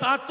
7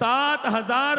7000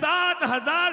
7000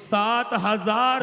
7,000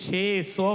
600